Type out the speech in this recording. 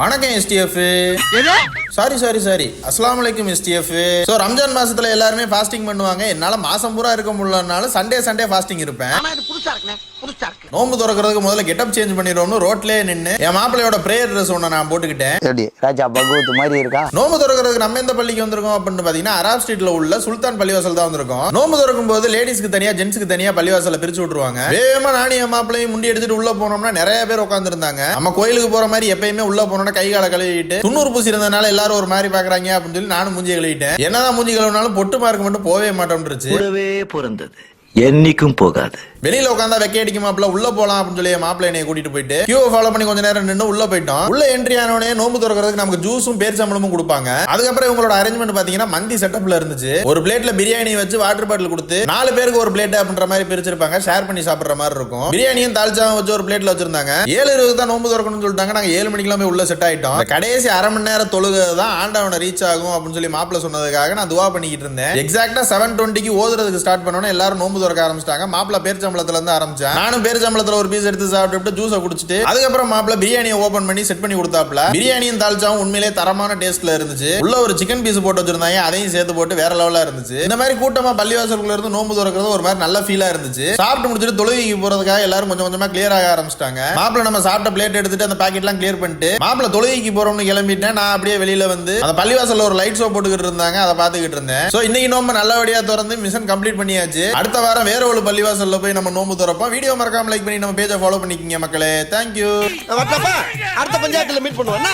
வணக்கம் SDF. Sorry அஸ்ஸலாமு அலைக்கும் எஸ்டிஎஃப். சோ ரம்ஜான் மாசத்துல எல்லாருமே ஃபாஸ்டிங் பண்ணுவாங்க. என்னால மாசம் பூரா இருக்க முடியலனால சண்டே ஃபாஸ்டிங் இருப்பேன். நோம்பு திறக்கிறதுக்கு முதல்ல கெட்டப் சேஞ்ச் பண்ணிடுவோம்னு ரோட்லயே நின்னு என் மாப்பிள்ளையோட பிரேயர் ட்ரெஸ் ஒண்ணு நான் போட்டுக்கிட்டேன். ராஜா பகவத் மாதிரி இருக்கா. நோம்பு திறக்கிறதுக்கு நம்ம எந்த பள்ளிக்கு வந்திருக்கோம் அப்படின்னு பாத்தீங்கன்னா அராப் ஸ்ட்ரீட்ல உள்ள சுல்தான் பள்ளிவாசல் தான் வந்திருக்கோம். நோம்பு திறக்கும் போது லேடிஸ்க்கு தனியா ஜென்ஸ்க்கு தனியா பள்ளிவாசல பிரிச்சு விட்டுருவாங்க. வேகமா நானும் என் மாப்பிள்ளையும் முண்டி எடுத்துட்டு உள்ள போனோம்னா நிறைய பேர் உட்கார்ந்து இருந்தாங்க. நம்ம கோயிலுக்கு போற மாதிரி எப்பயுமே உள்ள போனோம்னா கை கால கழுவிட்டு துண்ணூறு பூசி இருந்தனால எல்லாரும் ஒரு மாதிரி பாக்குறாங்க அப்படின்னு சொல்லி நானும் மூஞ்சி கழுவிட்டேன். என்னதான் மூஞ்சி கழுவினாலும் பொட்டு மார்க் மட்டும் போவே மாட்டோம்னு என்னைக்கும் போகாது. வெளியில உட்காந்தா வெக்க அடிக்க மாப்பிள்ள உள்ள போலாம் அப்படின்னு சொல்லி மாப்பிள்ளை என்னைய கூட்டிட்டு போயிட்டு கியூ ஃபாலோ பண்ணி கொஞ்ச நேரம் நின்று உள்ள போயிட்டோம். உள்ள என்ட்ரி ஆனோடனே நோம்பு திறக்கிறதுக்கு நமக்கு ஜூஸும் பேரிச்சம்பளமும் கொடுப்பாங்க. அதுக்கப்புறம் இவங்களோட அரேஞ்ச்மெண்ட் பாத்தீங்கன்னா மந்தி செட்டப்ல இருந்துச்சு. ஒரு பிளேட்ல பிரியாணி வச்சு வாட்டர் பாட்டில் கொடுத்து 4 பேருக்கு ஒரு பிளேட் அப்படின்ற மாதிரி பிரிச்சிருப்பாங்க. ஷேர் பண்ணி சாப்பிடுற மாதிரி இருக்கும். பிரியாணியும் தால்ச்சாவும் வச்சு ஒரு பிளேட்ல வச்சிருந்தாங்க. 7:20 தான் நோம்பு திறக்கணும்னு சொல்லிட்டாங்க. நாங்க 7 மணிக்கெல்லாம் உள்ள செட் ஆயிட்டோம். கடைசி அரை மணி நேரம் தொழுகை தான் ஆண்டவனை ரீச் ஆகும் அப்படின்னு சொல்லி மாப்பிள்ள சொன்னதுக்காக நான் துவா பண்ணிக்கிட்டு இருந்தேன். எக்ஸாக்டா 7:20 ஓதுறதுக்கு ஸ்டார்ட் பண்ணோம். எல்லாரும் நோம்பு திறக்க ஆரம்பிச்சிட்டாங்க. மாப்பிள்ள பேரிச்சம்பளத்துல இருந்து ஆரம்பிச்சேன். நானும் பேரிச்சம்பளத்துல ஒரு பீஸ் எடுத்து சாப்பிட்டு ஜூஸை குடிச்சிட்டு அதுக்கப்புறம் மாப்பிள்ள பிரியாணியை ஓபன் பண்ணி செட் பண்ணி கொடுத்தாப்ல. பிரியாணியும் தால்ச்சாவும் உண்மையிலே தரமான டேஸ்ட்ல இருந்துச்சு. உள்ள ஒரு சிக்கன் பீஸ் போட்டு வச்சிருந்தாங்க. அதையும் சேர்த்து போட்டு வேற லெவலா இருந்துச்சு. இந்த மாதிரி கூட்டமா பள்ளிவாசலுக்குள்ள இருந்து நோம்பு திறக்கிறது ஒரு மாதிரி நல்ல ஃபீலா இருந்துச்சு. சாப்பிட்டு முடிச்சிட்டு தொழுகைக்கு போறதுக்காக எல்லாரும் கொஞ்சம் கொஞ்சமா கிளியர் ஆக ஆரம்பிச்சிட்டாங்க. மாப்பிள்ள நம்ம சாப்பிட்ட பிளேட் எடுத்துட்டு அந்த பாக்கெட் எல்லாம் கிளியர் பண்ணிட்டு மாப்பிள்ள தொழுகைக்கு போறோம்னு கிளம்பிட்டேன். நான் அப்படியே வெளியில வந்து அந்த பள்ளிவாசல்ல ஒரு லைட் ஷோ போட்டுக்கிட்டு இருந்தாங்க. அதை பாத்துக்கிட்டு இருந்தேன். சோ இன்னைக்கு நோம்பு நல்லபடியா திறந்து மிஷன் கம்ப்ளீட் பண்ணியாச்சு. அடுத்த வாரம் வேற ஒரு பள்ளிவாசல்ல போய் நம்ம நோம்பு திறப்போம். வீடியோ மறக்காம லைக் பண்ணி நம்ம பேஜை ஃபாலோ பண்ணிக்கங்க மக்களே. தேங்க்யூ. அடுத்த பஞ்சாயத்துல மீட் பண்ணுவோம்.